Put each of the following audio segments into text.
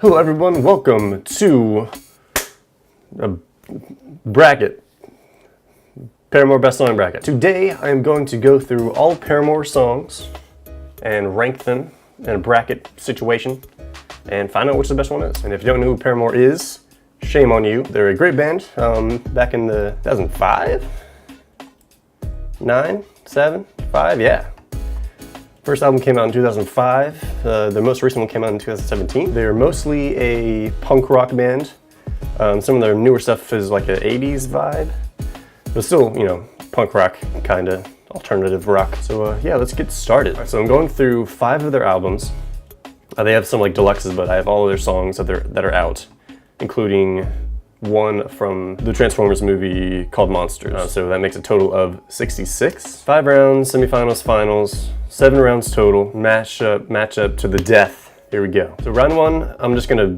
Hello everyone, welcome to a bracket, Paramore Best Song Bracket. Today I am going to go through all Paramore songs and rank them in a bracket situation and find out which the best one is. And if you don't know who Paramore is, shame on you. They're a great band back in the 2005? 9? 7? 5? Yeah. First album came out in 2005. The most recent one came out in 2017. They're mostly a punk rock band. Some of their newer stuff is like an 80s vibe, but still, you know, punk rock, kind of alternative rock. So yeah, let's get started. Right, so I'm going through 5 of their albums. They have some like deluxes, but I have all of their songs that are out, including one from the Transformers movie called Monsters. So that makes a total of 66. 5 rounds, semifinals, finals, 7 rounds total, match up to the death. Here we go. So round 1, I'm just gonna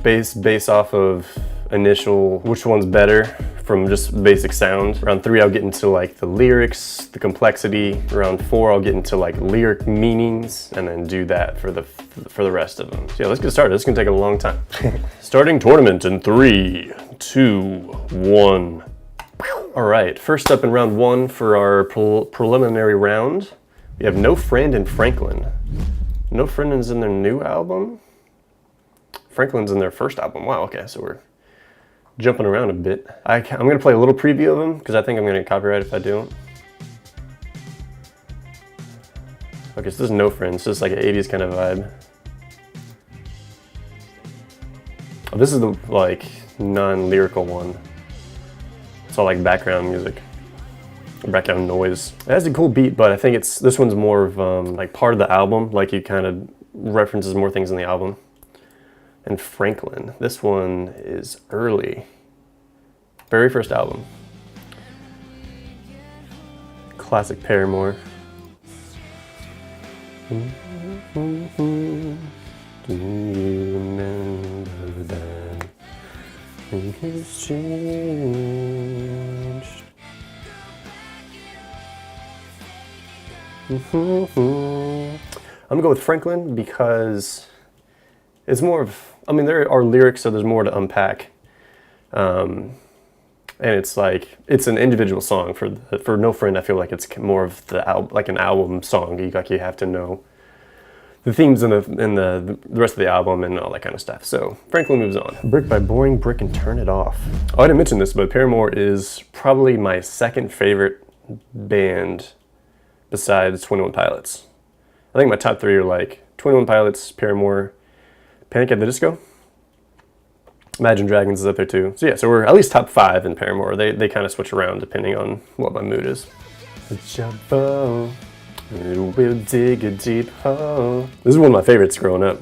base off of initial, which one's better from just basic sound. Round 3, I'll get into like the lyrics, the complexity. Round 4, I'll get into like lyric meanings, and then do that for the rest of them. So yeah, let's get started. This is gonna take a long time. Starting tournament in 3, 2, 1. All right, first up in round 1 for our preliminary round, we have No Friend and Franklin. No Friend is in their new album. Franklin's in their first album. Wow, okay, so we're jumping around a bit. I'm gonna play a little preview of them because I think I'm gonna get copyright if I don't. Okay, so this is No Friend. It's just like an 80s kind of vibe. Oh, this is the like non-lyrical one. It's all like background music, background noise. It has a cool beat, but I think this one's more of like part of the album. Like it kind of references more things in the album. And Franklin, this one is early, very first album. Classic Paramore. Do you remember that? It's changed. I'm gonna go with Franklin because it's more of, I mean, there are lyrics, so there's more to unpack. And it's like, it's an individual song. For No Friend, I feel like it's more of like an album song. You have to know the themes in the rest of the album and all that kind of stuff. So Franklin moves on. Brick by Boring Brick and Turn It Off. Oh, I didn't mention this, but Paramore is probably my second favorite band besides 21 Pilots. I think my top 3 are like 21 Pilots, Paramore, Panic at the Disco. Imagine Dragons is up there too. So yeah, so we're at least top 5 in Paramore. They kind of switch around depending on what my mood is. We'll dig a deep hole. This is one of my favorites growing up.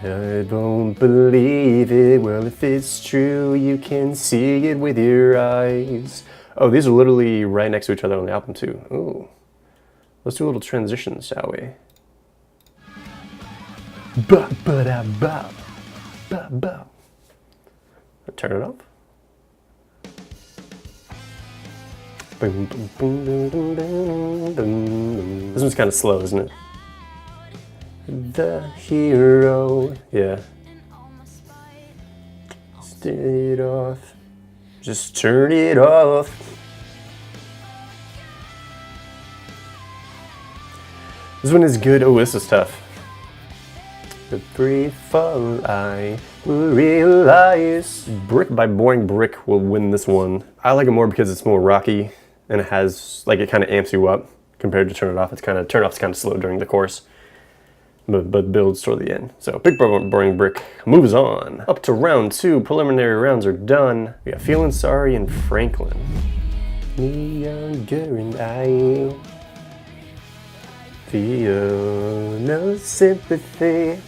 I don't believe it. Well, if it's true, you can see it with your eyes. Oh, these are literally right next to each other on the album too. Ooh. Let's do a little transition, shall we? Turn it off. This one's kind of slow, isn't it? The hero, yeah. Turn it off. Just turn it off. This one is good. Oh, this is tough. The free fall I will realize. Brick by Boring Brick will win this one. I like it more because it's more rocky and it has, like, it kind of amps you up compared to Turn It Off. Turn Off's kind of slow during the chorus, but builds toward the end. So Brick by Boring Brick moves on. Up to round 2, preliminary rounds are done. We got Feeling Sorry and Franklin. Neon girl and I feel no sympathy.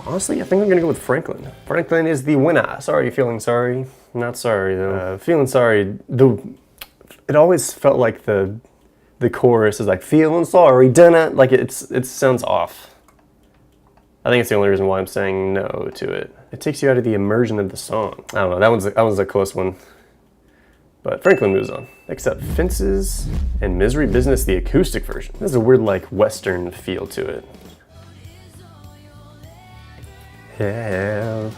Honestly, I think I'm gonna go with Franklin. Franklin is the winner. Sorry, Feeling Sorry. Not sorry though. Feeling Sorry, it always felt like the chorus is like, feeling sorry, done it. Like it sounds off. I think it's the only reason why I'm saying no to it. It takes you out of the immersion of the song. I don't know, that one's a close one. But Franklin moves on. Next up, Fences and Misery Business, the acoustic version. There's a weird like Western feel to it. Hell,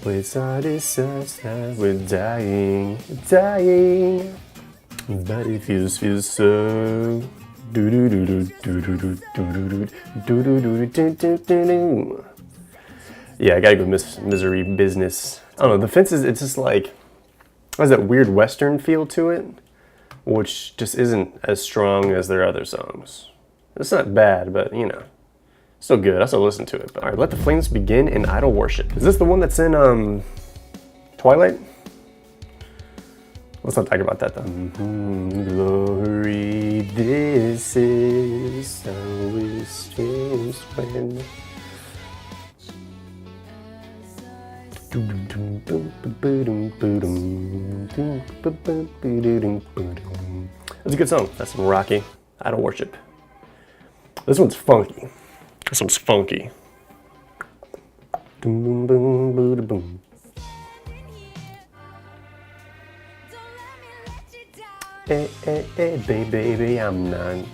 with all this such that we're dying, dying. But it feels so. Yeah, I gotta go Misery Business. I don't know, the Fences, it's just like, has that weird Western feel to it, which just isn't as strong as their other songs. It's not bad, but you know, still good. I still listen to it. But, all right, Let the Flames Begin in Idol Worship. Is this the one that's in Twilight? Let's not talk about that though. Glory, this is how it seems when. That's a good song. That's some rocky Idol Worship. This one's funky. This one's funky. Boom, boom, boom, boom. Hey, hey, hey, baby, I'm not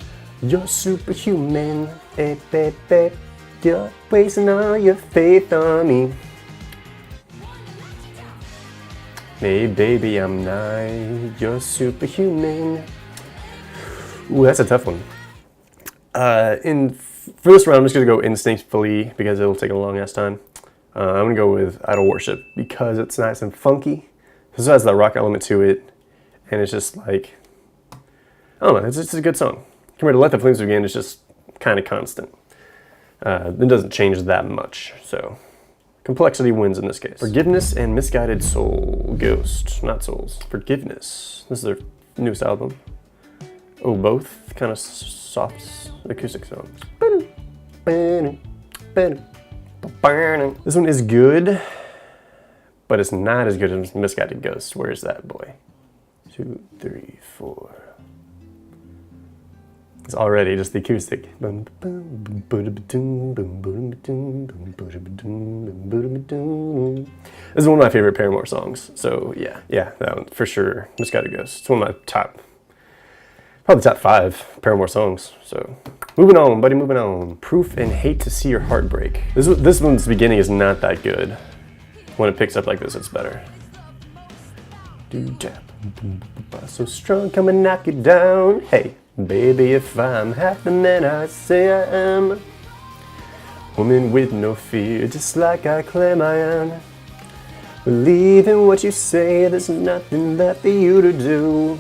your superhuman. Hey, baby, you're wasting all your faith on me. Hey, baby, I'm not your superhuman. Ooh, that's a tough one. For this round, I'm just gonna go instinctively because it'll take a long ass time. I'm gonna go with Idol Worship because it's nice and funky. This has that rock element to it, and it's just like, I don't know, it's just a good song. Compared to Let the Flames Begin, it's just kind of constant. It doesn't change that much, so complexity wins in this case. Forgiveness and Misguided Soul. Ghost, not Souls. Forgiveness. This is their newest album. Oh, both kind of soft acoustic songs. This one is good, but it's not as good as Misguided Ghost. Where's that boy? 2, 3, 4. It's already just the acoustic. This is one of my favorite Paramore songs. So yeah, that one for sure. Misguided Ghost. It's one of my probably top 5 Paramore songs. So moving on, buddy, moving on. Proof and Hate to See Your Heart Break. This one's beginning is not that good. When it picks up like this, it's better. So strong, come and knock it down. Hey. Baby, if I'm half the man I say I am, woman with no fear, just like I claim I am. Believe in what you say, there's nothing left for you to do.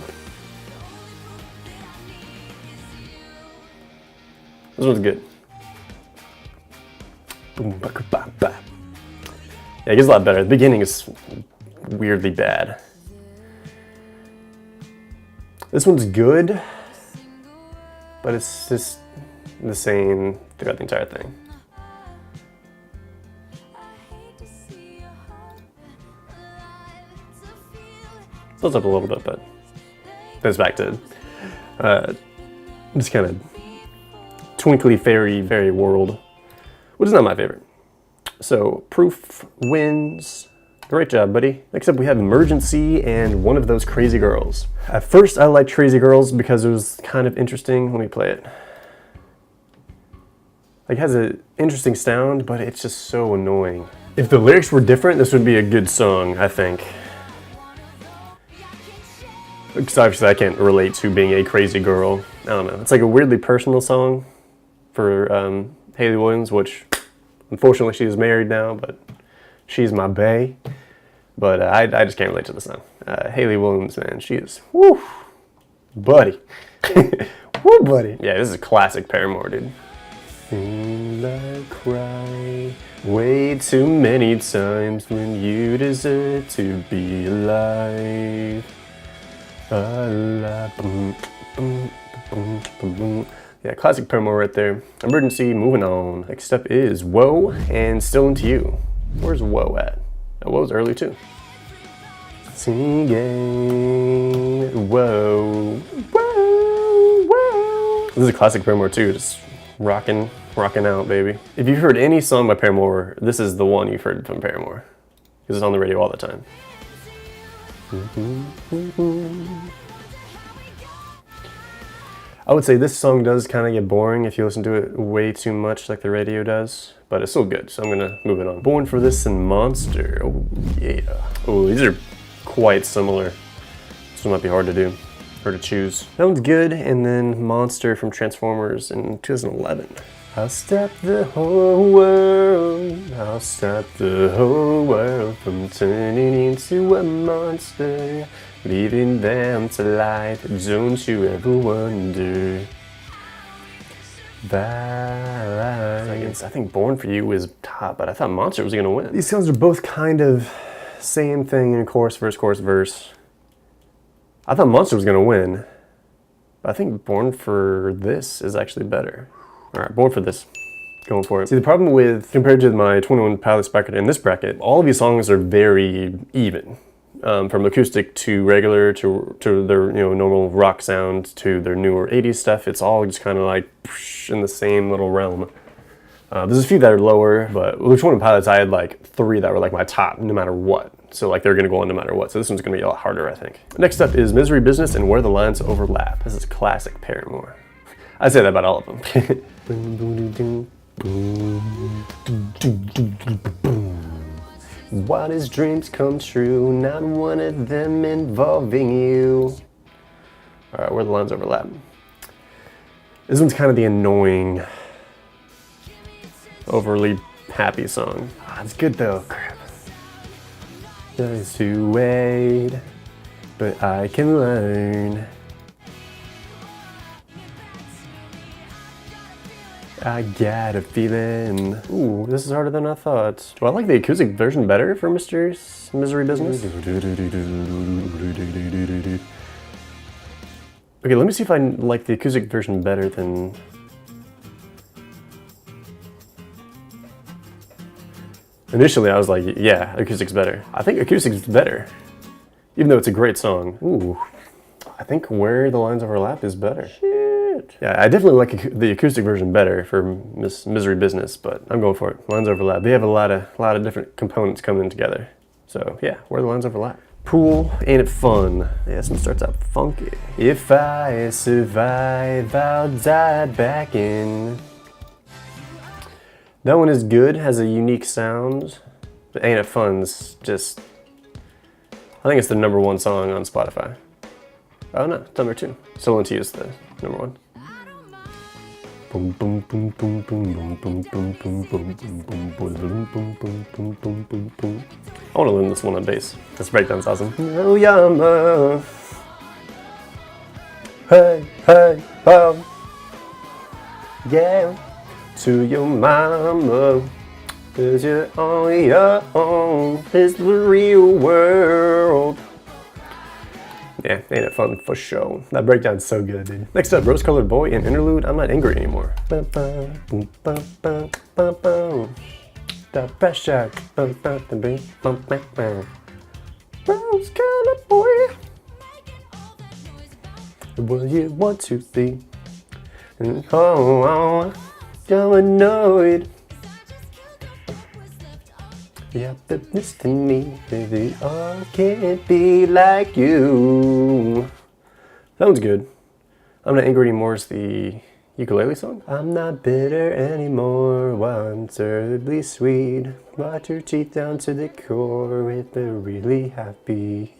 This one's good. Yeah, it gets a lot better. The beginning is weirdly bad. This one's good, but it's just the same throughout the entire thing. Slows up a little bit, but goes back to just kind of twinkly fairy world, which is not my favorite. So Proof wins. Great job, buddy. Next up we have Emergency and One of Those Crazy Girls. At first I liked Crazy Girls because it was kind of interesting. Let me play it. Like, it has an interesting sound, but it's just so annoying. If the lyrics were different, this would be a good song, I think. Because obviously I can't relate to being a crazy girl. I don't know. It's like a weirdly personal song for Hayley Williams, which unfortunately she is married now, but she's my bae. But I just can't relate to the song. Hayley Williams, man, she is, woo, buddy. Woo, buddy. Yeah, this is a classic Paramore, dude. I cry way too many times when you deserve to be alive. Yeah, classic Paramore right there. Emergency, moving on. Next up is Woe and Still Into You. Where's Woe at? Oh, Woe's early too. Singing, whoa, whoa, whoa. This is a classic Paramore too, just rocking out, baby. If you've heard any song by Paramore, this is the one you've heard from Paramore. Because it's on the radio all the time. I would say this song does kind of get boring if you listen to it way too much like the radio does, but it's still good, so I'm gonna move it on. Born for This and Monster. Oh yeah. Oh, these are quite similar. This one might be hard to do, hard to choose. That one's good, and then Monster from Transformers in 2011. I'll stop the whole world. I'll stop the whole world from turning into a monster. Leaving them to life, don't you ever wonder. I think Born for You is top, but I thought Monster was gonna win. These songs are both kind of same thing in chorus, verse. I thought Monster was gonna win, but I think Born for This is actually better. All right, Born for This. Going for it. See, the problem with, compared to my 21 Pilots bracket and this bracket, all of these songs are very even. From acoustic to regular to their normal rock sound to their newer 80s stuff, it's all just kind of like in the same little realm. There's a few that are lower, but with 21 Pilots I had like 3 that were like my top no matter what. So like they're gonna go on no matter what. So this one's gonna be a lot harder, I think. Next up is Misery Business and Where the Lines Overlap. This is classic Paramore. I say that about all of them. What is dreams come true, not one of them involving you. All right, Where the Lines Overlap. This one's kind of the annoying, overly happy song. It's good though, crap. There's to wait, but I can learn. I got a feeling. Ooh, this is harder than I thought. Do I like the acoustic version better for Misery Business? Okay, let me see if I like the acoustic version better than... Initially, I was like, yeah, acoustic's better. I think acoustic's better, even though it's a great song. Ooh, I think Where the Lines Overlap is better. Yeah, I definitely like the acoustic version better for Misery Business, but I'm going for it. Lines Overlap. They have a lot of different components coming together. So yeah, Where the Lines Overlap. Pool, Ain't It Fun? Yeah, this one starts out funky. If I survive, I'll dive back in. That one is good, has a unique sound, but Ain't It Fun's just, I think it's the #1 song on Spotify. Oh no, it's #2. Stolen T is the #1. Boom boom boom boom boom boom boom boom boom boom boom boom boom boom boom boom boom boom. I want to learn this one on bass. This breakdown's awesome. Oh yama. Hey hey oh. Yeah. To your mama. 'Cause you're on your own. It's the real world. Yeah, Ain't It Fun for sure. That breakdown's so good, dude. Next up, Rose Colored Boy and Interlude, I'm Not Angry Anymore. The pressure. Rose Colored Boy. What you want to be. Oh, you're annoyed. You have to listen to me, baby. I can't be like you. That one's good. I'm Not Angry Anymore is the ukulele song. I'm not bitter anymore while I'm terribly sweet. Watch your teeth down to the core with a really happy.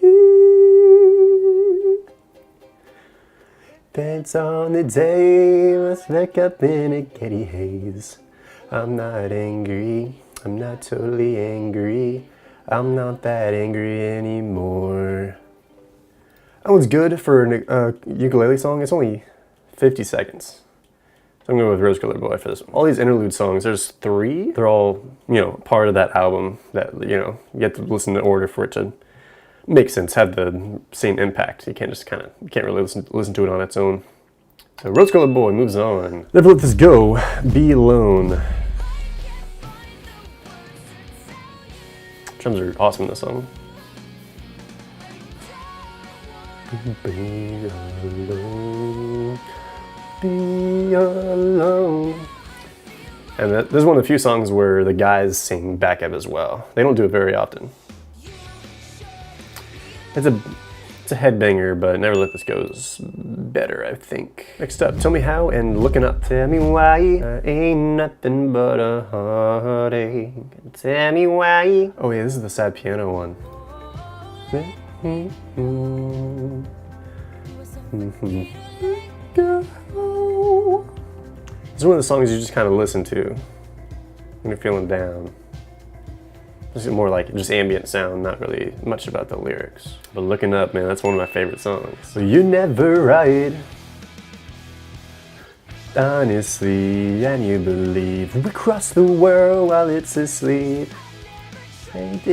Dance on the day, let's wake up in a giddy haze. I'm not angry. I'm not totally angry. I'm not that angry anymore. That one's good for a ukulele song. It's only 50 seconds. So I'm going with Rose Colored Boy for this one. All these interlude songs, there's 3. They're all, part of that album that, you have to listen in order for it to make sense, have the same impact. You can't just you can't really listen to it on its own. So Rose Colored Boy moves on. Never Let This Go, Be Alone. Drums are awesome in this song. Be alone, be alone. And this is one of the few songs where the guys sing backup as well. They don't do it very often. It's a headbanger, but Never Let This Go's better, I think. Next up, Tell Me How and Looking Up. Tell me why I ain't nothing but a heartache. Tell me why. Oh yeah, this is the sad piano one. It's one of the songs you just kind of listen to when you're feeling down. It's more like just ambient sound, not really much about the lyrics. But Looking Up, man, that's one of my favorite songs. So you're never right, honestly, and you believe we cross the world while it's asleep. Don't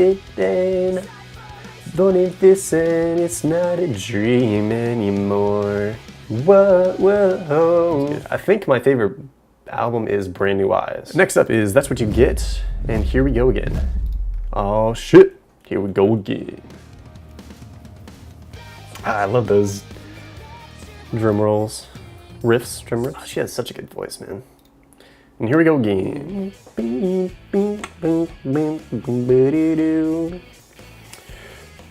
it listen, it's not a dream anymore. Whoa, whoa. I think my favorite album is Brand New Eyes. Next up is That's What You Get, and Here We Go Again. Oh shit, here we go again. I love those drum rolls, riffs, drum riffs. Oh, she has such a good voice, man. And here we go again.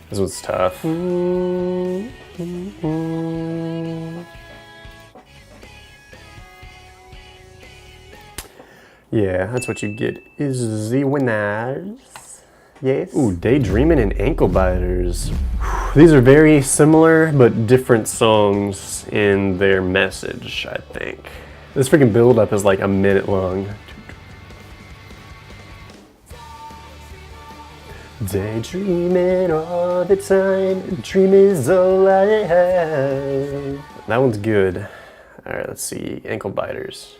This one's tough. Yeah, That's What You Get is the winners. Yes. Ooh, Daydreamin' and Ankle Biters. These are very similar but different songs in their message, I think. This freaking build up is like a minute long. Daydreaming all the time, dream is all I have. That one's good. All right, let's see, Ankle Biters.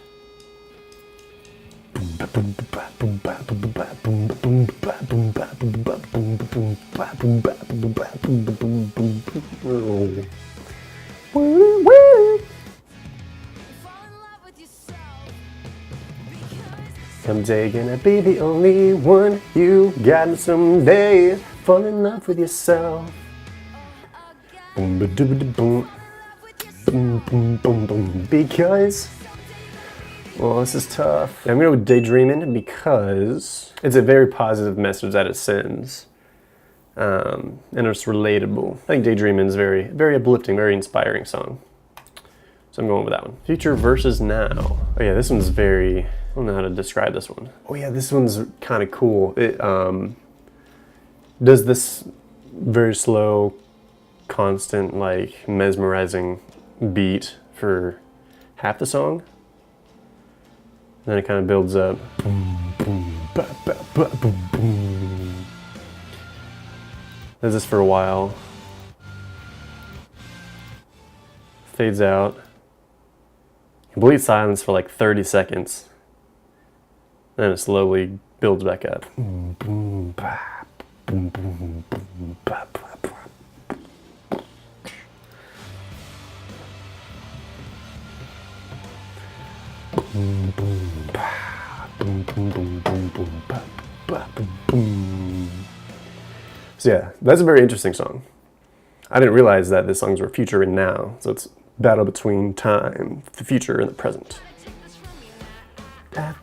Someday gonna be the only one you got someday. Fall in love with yourself. Boom, ba, doo, ba, boom. Boom, boom, boom, boom. Because, well, this is tough. I'm gonna go with Daydreamin' because it's a very positive message that it sends. And it's relatable. I think Daydreamin' is very, very uplifting, very inspiring song. So I'm going with that one. Future versus Now. Oh yeah, this one's very, I don't know how to describe this one. Oh yeah, this one's kind of cool. It does this very slow, constant, like mesmerizing beat for half the song. Then it kind of builds up. Boom, boom, ba, ba, ba, boom, boom. Does this for a while. Fades out. Complete silence for like 30 seconds. Then it slowly builds back up. Boom, boom, ba, boom, boom, boom, ba, ba, ba. Boom, boom, ba, boom, boom, boom, boom, boom, ba, ba, boom, boom. So yeah, that's a very interesting song. I didn't realize that the songs were future and now, so it's battle between time, the future, and the present. The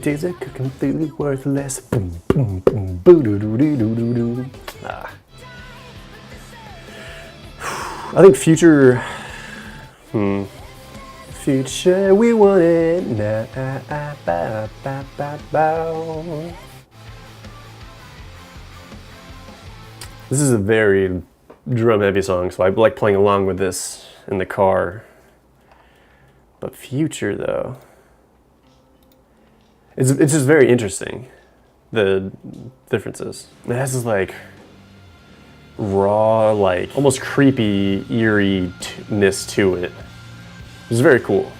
days are completely worthless. Boom, boom, boom, boo doo doo doo doo doo doo. I think future. Future, we want it now. This is a very drum-heavy song, so I like playing along with this in the car. But Future, though, it's just very interesting, the differences. It has this like raw, like almost creepy, eeriness to it. It's very cool.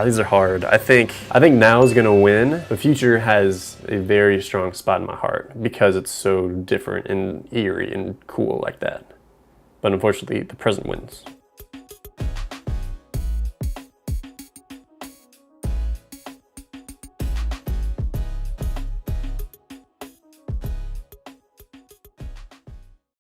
These are hard. I think Now is gonna win. The Future has a very strong spot in my heart because it's so different and eerie and cool like that. But unfortunately, the present wins.